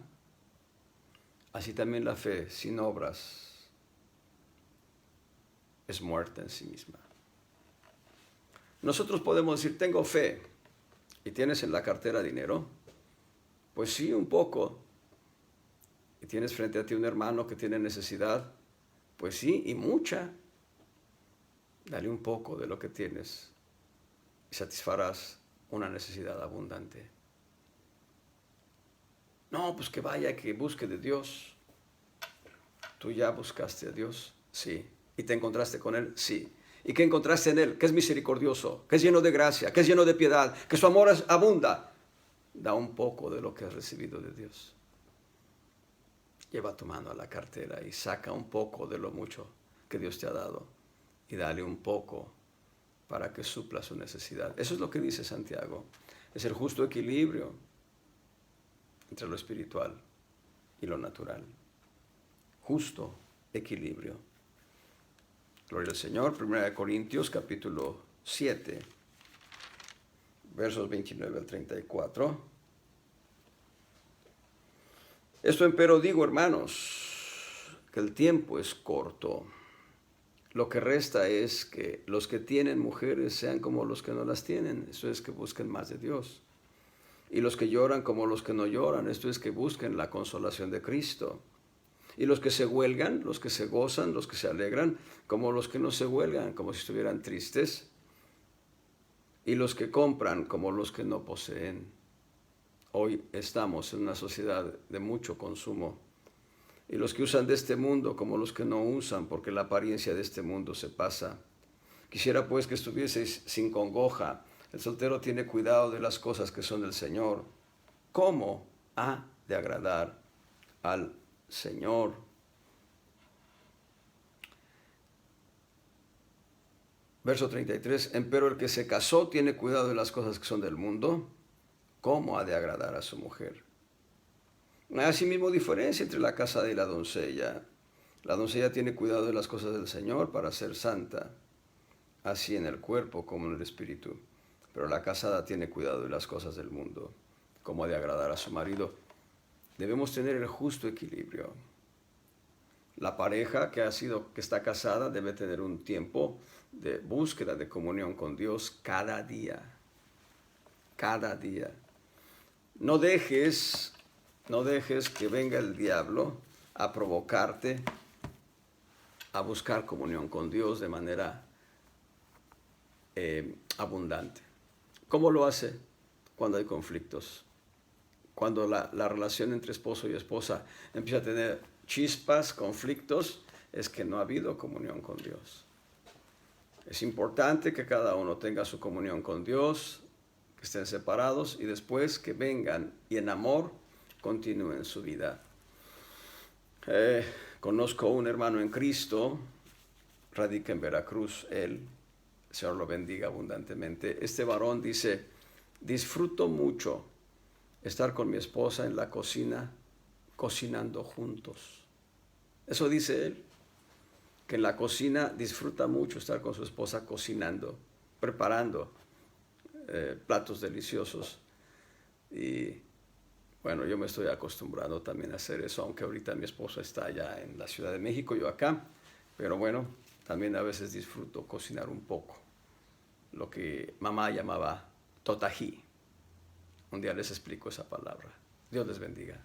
Así también la fe sin obras es muerta en sí misma. Nosotros podemos decir, tengo fe, y tienes en la cartera dinero. Pues sí, un poco. Y tienes frente a ti un hermano que tiene necesidad. Pues sí, y mucha. Dale un poco de lo que tienes y satisfarás una necesidad abundante. No, pues que vaya, que busque de Dios. ¿Tú ya buscaste a Dios? Sí. ¿Y te encontraste con Él? Sí. ¿Y qué encontraste en Él? Que es misericordioso, que es lleno de gracia, que es lleno de piedad, que su amor abunda. Da un poco de lo que has recibido de Dios. Lleva tu mano a la cartera y saca un poco de lo mucho que Dios te ha dado y dale un poco para que supla su necesidad. Eso es lo que dice Santiago. Es el justo equilibrio entre lo espiritual y lo natural. Justo equilibrio. Gloria al Señor. 1 Corintios capítulo 7, versos 29 al 34. Esto empero digo, hermanos, que el tiempo es corto. Lo que resta es que los que tienen mujeres sean como los que no las tienen. Esto es que busquen más de Dios. Y los que lloran como los que no lloran. Esto es que busquen la consolación de Cristo. Y los que se huelgan, los que se gozan, los que se alegran, como los que no se huelgan, como si estuvieran tristes. Y los que compran, como los que no poseen. Hoy estamos en una sociedad de mucho consumo. Y los que usan de este mundo, como los que no usan, porque la apariencia de este mundo se pasa. Quisiera pues que estuvieseis sin congoja. El soltero tiene cuidado de las cosas que son del Señor. ¿Cómo ha de agradar al Señor? Verso 33. Empero el que se casó tiene cuidado de las cosas que son del mundo. ¿Cómo ha de agradar a su mujer? No hay asimismo diferencia entre la casada y la doncella. La doncella tiene cuidado de las cosas del Señor para ser santa, así en el cuerpo como en el espíritu. Pero la casada tiene cuidado de las cosas del mundo, cómo ha de agradar a su marido. Debemos tener el justo equilibrio. La pareja que está casada debe tener un tiempo de búsqueda de comunión con Dios cada día. Cada día. No dejes que venga el diablo a provocarte a buscar comunión con Dios de manera abundante. ¿Cómo lo hace? Cuando hay conflictos. Cuando la relación entre esposo y esposa empieza a tener chispas, conflictos, es que no ha habido comunión con Dios. Es importante que cada uno tenga su comunión con Dios, que estén separados y después que vengan y en amor continúen su vida. Conozco un hermano en Cristo, radica en Veracruz, él, el Señor lo bendiga abundantemente. Este varón dice, disfruto mucho estar con mi esposa en la cocina, cocinando juntos. Eso dice él, que en la cocina disfruta mucho estar con su esposa cocinando, preparando platos deliciosos. Y bueno, yo me estoy acostumbrando también a hacer eso, aunque ahorita mi esposa está allá en la Ciudad de México, yo acá. Pero bueno, también a veces disfruto cocinar un poco, lo que mamá llamaba totají. Un día les explico esa palabra. Dios les bendiga.